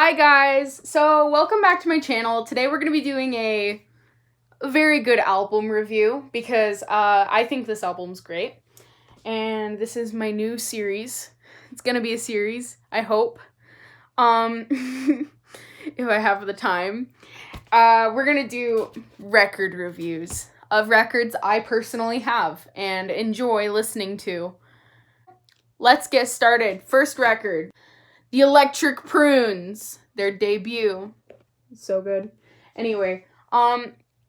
Hi guys, so welcome back to my channel. Today we're going to be doing a very good album review because I think this album's great. And this is my new series. It's going to be a series, I hope. If I have the time. We're going to do record reviews of records I personally have and enjoy listening to. Let's get started. First record. The Electric Prunes, their debut. So good. Anyway,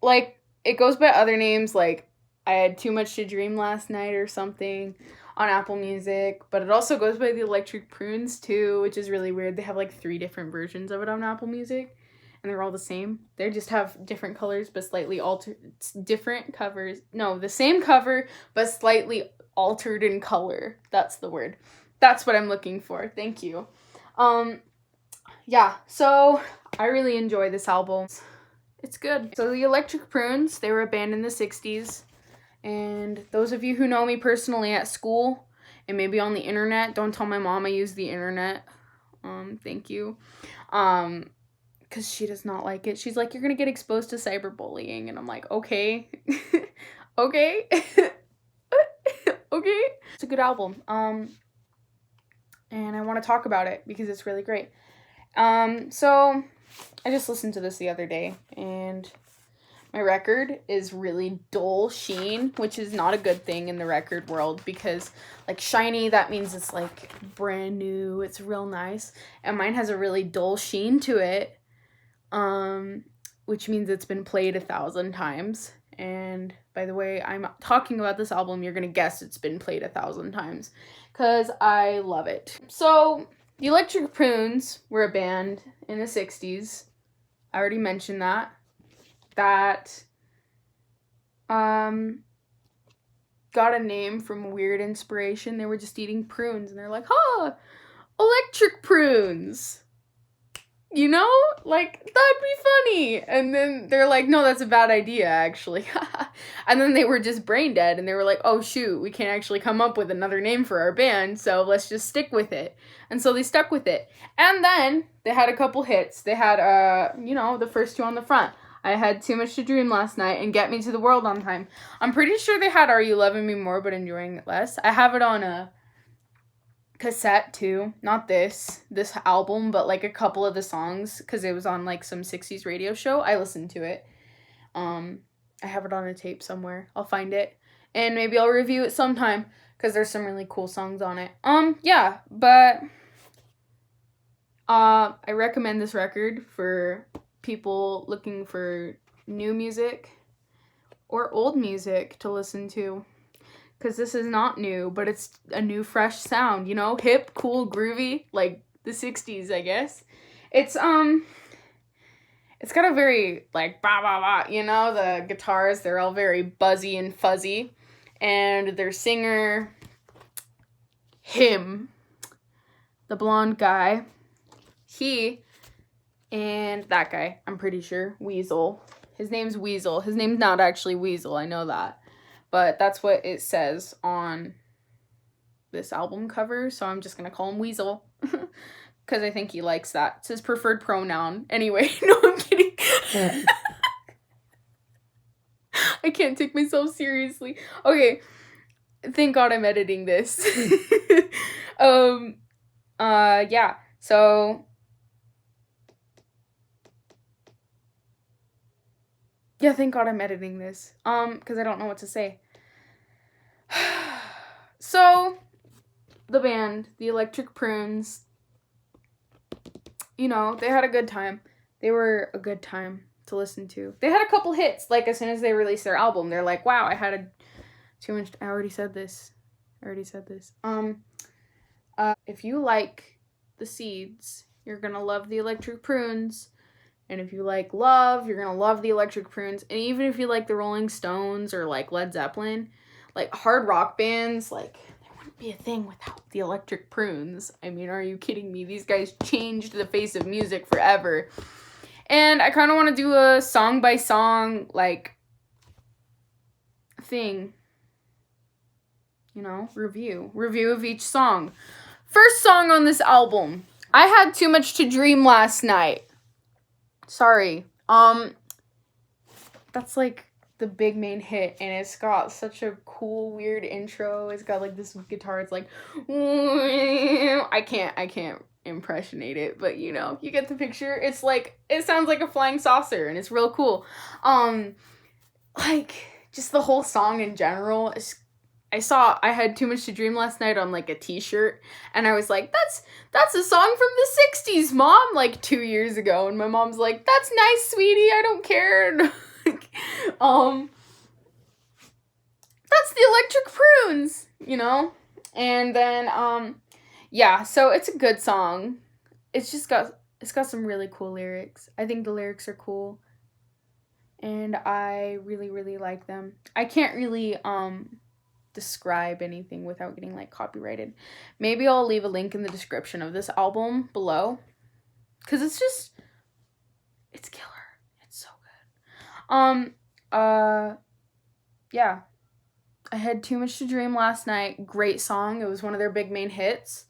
like, it goes by other names, like, I Had Too Much to Dream Last Night or something on Apple Music, but it also goes by The Electric Prunes, too, which is really weird. They have, like, 3 different versions of it on Apple Music, and they're all the same. They just have different colors, but slightly altered, different covers. No, the same cover, but slightly altered in color. That's the word. That's what I'm looking for. Thank you. Yeah, so I really enjoy this album. It's good. So the Electric Prunes, they were a band in the 60s, and those of you who know me personally at school and maybe on the internet, don't tell my mom I use the internet. Thank you. Because she does not like it. She's like, you're gonna get exposed to cyberbullying, and I'm like, okay. Okay. Okay. It's a good album. And I want to talk about it because it's really great. So I just listened to this the other day, and my record is really dull sheen, which is not a good thing in the record world because, like, shiny, that means it's, like, brand new, it's real nice, and mine has a really dull sheen to it, which means it's been played 1,000 times, and by the way I'm talking about this album, you're gonna guess it's been played 1,000 times, because I love it. So, the Electric Prunes were a band in the 60s. I already mentioned that. Got a name from weird inspiration. They were just eating prunes, and they're like, huh, electric prunes. You know? Like, that'd be funny. And then they're like, no, that's a bad idea, actually. And then they were just brain dead, and they were like, oh, shoot, we can't actually come up with another name for our band, so let's just stick with it. And so they stuck with it. And then they had a couple hits. They had, the first 2 on the front. I Had Too Much to Dream Last Night and Get Me to the World on Time. I'm pretty sure they had Are You Loving Me More But Enjoying It Less. I have it on a cassette too, not this album, but like a couple of the songs, because it was on like some 60s radio show. I listened to it. I have it on a tape somewhere. I'll find it, and maybe I'll review it sometime, because there's some really cool songs on it. Yeah, but I recommend this record for people looking for new music or old music to listen to. Because this is not new, but it's a new, fresh sound, you know? Hip, cool, groovy, like the 60s, I guess. It's got a very, like, bah, bah, bah, you know? The guitars, they're all very buzzy and fuzzy. And their singer, him, the blonde guy, he, and that guy, I'm pretty sure, Weasel. His name's Weasel. His name's not actually Weasel, I know that. But that's what it says on this album cover, so I'm just going to call him Weasel. Because I think he likes that. It's his preferred pronoun. Anyway, no, I'm kidding. I can't take myself seriously. Okay, thank God I'm editing this. Yeah, so... Yeah, thank God I'm editing this. Because I don't know what to say. So, the band, the Electric Prunes, you know, they had a good time. They were a good time to listen to. They had a couple hits, like, as soon as they released their album. They're like, wow, I already said this. If you like the Seeds, you're gonna love the Electric Prunes. And if you like Love, you're gonna love the Electric Prunes. And even if you like the Rolling Stones or like Led Zeppelin, like hard rock bands, like, there wouldn't be a thing without the Electric Prunes. I mean, are you kidding me? These guys changed the face of music forever. And I kind of want to do a song by song, like, thing. You know, review of each song. First song on this album, I had too much to dream last night. Sorry. That's like the big main hit, and it's got such a cool, weird intro. It's got like this guitar. It's like, I can't impressionate it, but you know, you get the picture. It's like, it sounds like a flying saucer, and it's real cool. Like, just the whole song in general is, I had too much to dream last night on like a t-shirt, and I was like, that's a song from the 60s, Mom, like 2 years ago. And my mom's like, that's nice, sweetie, I don't care. That's the Electric Prunes, you know? And then, yeah, so it's a good song. It's got some really cool lyrics. I think the lyrics are cool, and I really, really like them. I can't really, describe anything without getting like copyrighted. Maybe I'll leave a link in the description of this album below, because it's killer. It's so good. Yeah, I had too much to dream last night. Great song. It was one of their big main hits,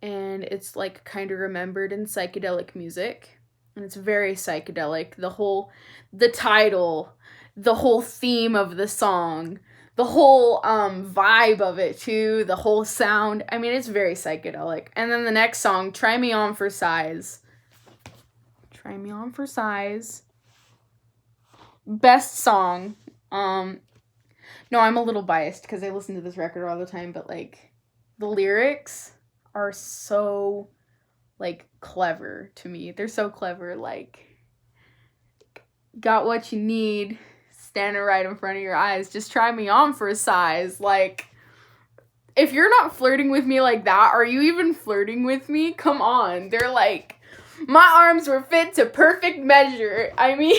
and it's like kind of remembered in psychedelic music, and it's very psychedelic. The title, the whole theme of the song, the whole vibe of it too, the whole sound. I mean, it's very psychedelic. And then the next song, Try Me On for Size. Try Me On for Size. Best song. No, I'm a little biased because I listen to this record all the time, but like the lyrics are so like clever to me. They're so clever, like, got what you need standing right in front of your eyes. Just try me on for a size. Like, if you're not flirting with me like that, are you even flirting with me? Come on. They're like, my arms were fit to perfect measure. I mean,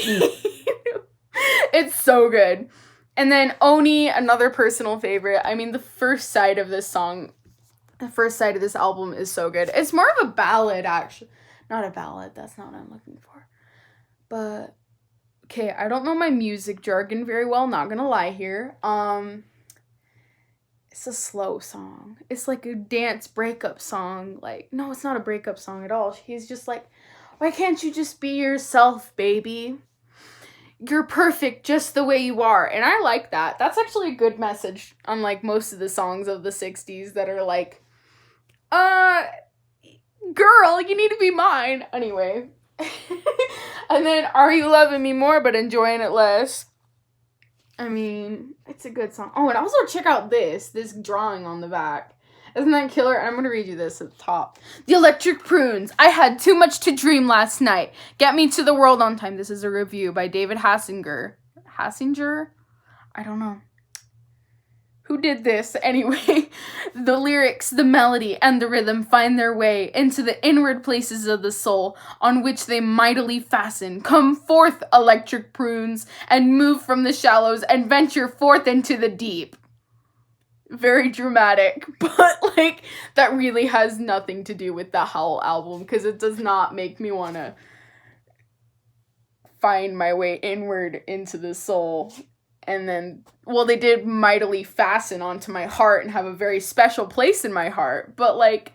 it's so good. And then Oni, another personal favorite. I mean, the first side of this album is so good. It's more of a ballad, actually. Not a ballad, that's not what I'm looking for. But, okay, I don't know my music jargon very well, not gonna lie here. It's a slow song. It's like a dance breakup song. Like, no, it's not a breakup song at all. He's just like, why can't you just be yourself, baby? You're perfect just the way you are. And I like that. That's actually a good message, unlike most of the songs of the 60s that are like, girl, you need to be mine. Anyway. And then Are You Loving Me More But Enjoying It Less? I mean, it's a good song. Oh, and also check out this drawing on the back. Isn't that killer? I'm going to read you this at the top. The Electric Prunes. I had too much to dream last night. Get me to the world on time. This is a review by David Hassinger. Hassinger? I don't know. Who did this? Anyway, the lyrics, the melody, and the rhythm find their way into the inward places of the soul on which they mightily fasten. Come forth, electric prunes, and move from the shallows and venture forth into the deep. Very dramatic, but like that really has nothing to do with the Howl album, because it does not make me want to find my way inward into the soul. And then, well, they did mightily fasten onto my heart and have a very special place in my heart, but like,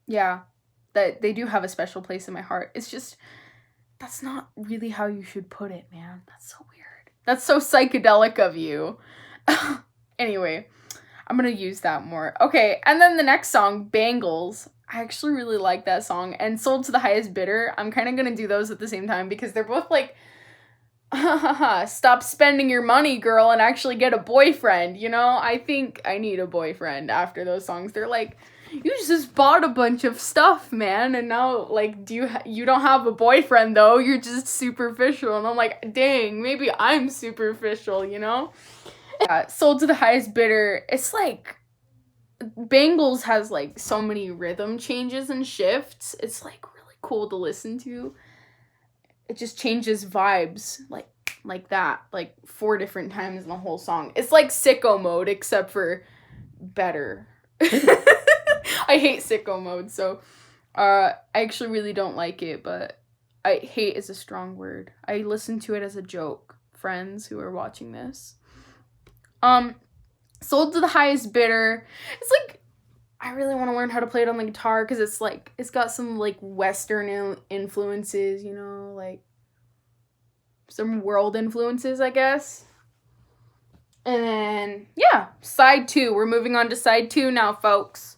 yeah, that they do have a special place in my heart. It's just, that's not really how you should put it, man. That's so weird. That's so psychedelic of you. Anyway, I'm gonna use that more. Okay, and then the next song, Bangles. I actually really like that song. And Sold to the Highest Bidder. I'm kind of gonna do those at the same time because they're both like, stop spending your money, girl, and actually get a boyfriend. You know, I think I need a boyfriend after those songs. They're like, you just bought a bunch of stuff, man, and now, like, you don't have a boyfriend, though, you're just superficial, and I'm like, dang, maybe I'm superficial, you know? Yeah, Sold to the Highest Bidder, it's like, Bangles has, like, so many rhythm changes and shifts, it's, like, really cool to listen to. It just changes vibes, like that, like, 4 different times in the whole song. It's like Sicko Mode, except for better. I hate Sicko Mode, so I actually really don't like it, but hate is a strong word. I listen to it as a joke, friends who are watching this. Sold to the highest bidder. It's like, I really want to learn how to play it on the guitar because it's like, it's got some like Western influences, you know, like some world influences, I guess. And then, yeah, side 2. We're moving on to side 2 now, folks.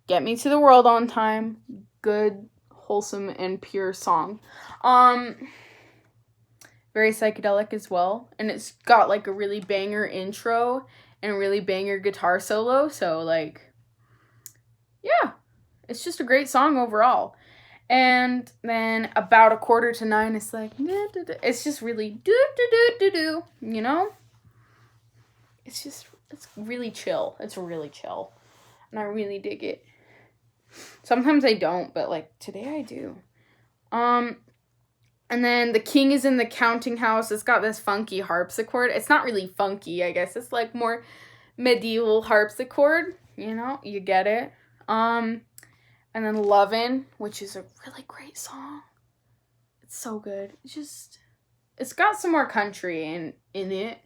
Get Me to the World on Time. Good, wholesome, and pure song. Very psychedelic as well. And it's got like a really banger intro and a really banger guitar solo. So like, yeah, it's just a great song overall. And then about 8:45, it's like, it's just really do, you know? It's really chill. It's really chill. And I really dig it. Sometimes I don't, but like today I do. And then The King is in the Counting House. It's got this funky harpsichord. It's not really funky, I guess. It's like more medieval harpsichord. You know, you get it. And then Lovin', which is a really great song. It's so good. It's got some more country in it.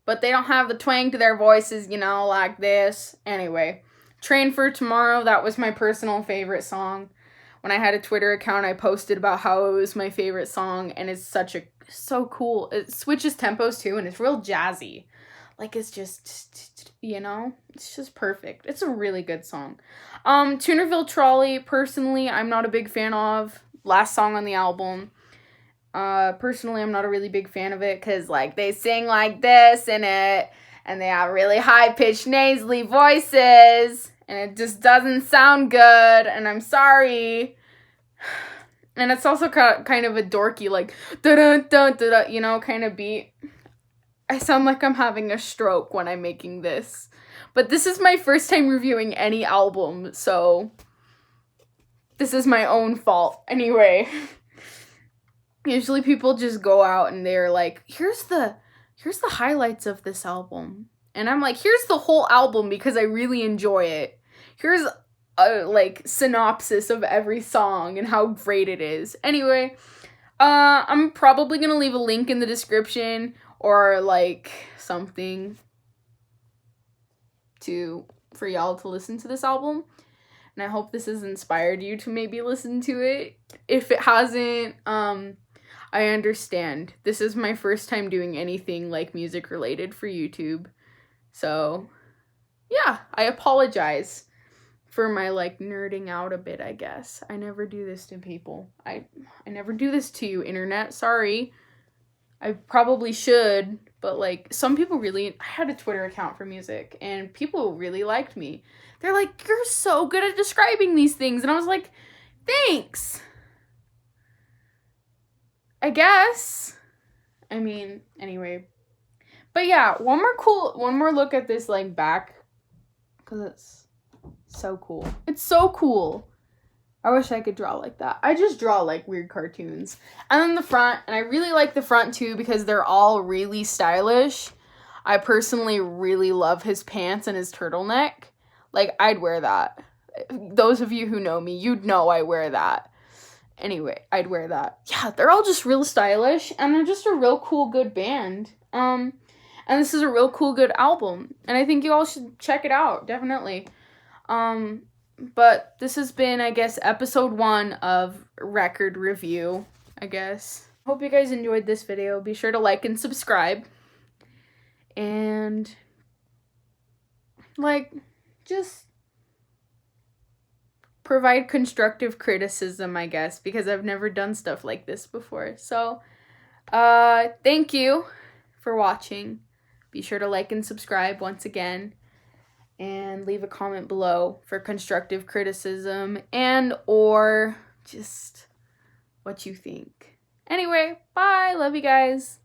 But they don't have the twang to their voices, you know, like this. Anyway, Train for Tomorrow, that was my personal favorite song. When I had a Twitter account, I posted about how it was my favorite song, and it's so cool. It switches tempos too, and it's real jazzy. Like, it's just, you know, it's just perfect. It's a really good song. Tunerville Trolley, personally, I'm not a big fan of. Last song on the album. Personally, I'm not a really big fan of it because, like, they sing like this in it, and they have really high-pitched nasally voices, and it just doesn't sound good, and I'm sorry. And it's also kind of a dorky, like, da-da-da-da-da, you know, kind of beat. I sound like I'm having a stroke when I'm making this. But this is my first time reviewing any album, so this is my own fault. Anyway. Usually people just go out and they're like, here's the highlights of this album. And I'm like, here's the whole album because I really enjoy it. Here's a, like, synopsis of every song and how great it is. Anyway, I'm probably going to leave a link in the description or, like, something for y'all to listen to this album. And I hope this has inspired you to maybe listen to it. If it hasn't, I understand. This is my first time doing anything like music related for YouTube. So, yeah, I apologize for my like nerding out a bit, I guess. I never do this to people. I never do this to you, internet. Sorry. I probably should, but like some people really, I had a Twitter account for music and people really liked me. They're like, "You're so good at describing these things." And I was like, "Thanks. I guess." I mean, anyway. But yeah, one more look at this like back, because it's so cool. It's so cool. I wish I could draw like that. I just draw like weird cartoons. And then the front, and I really like the front too because they're all really stylish. I personally really love his pants and his turtleneck. Like, I'd wear that. Those of you who know me, you'd know I wear that. Anyway, I'd wear that. Yeah, they're all just real stylish, and they're just a real cool, good band. And this is a real cool, good album. And I think you all should check it out, definitely. But this has been, I guess, episode 1 of Record Review, I guess. Hope you guys enjoyed this video. Be sure to like and subscribe. And, like, just provide constructive criticism, I guess, because I've never done stuff like this before. So, thank you for watching. Be sure to like and subscribe once again. And leave a comment below for constructive criticism and or just what you think. Anyway, bye. Love you guys.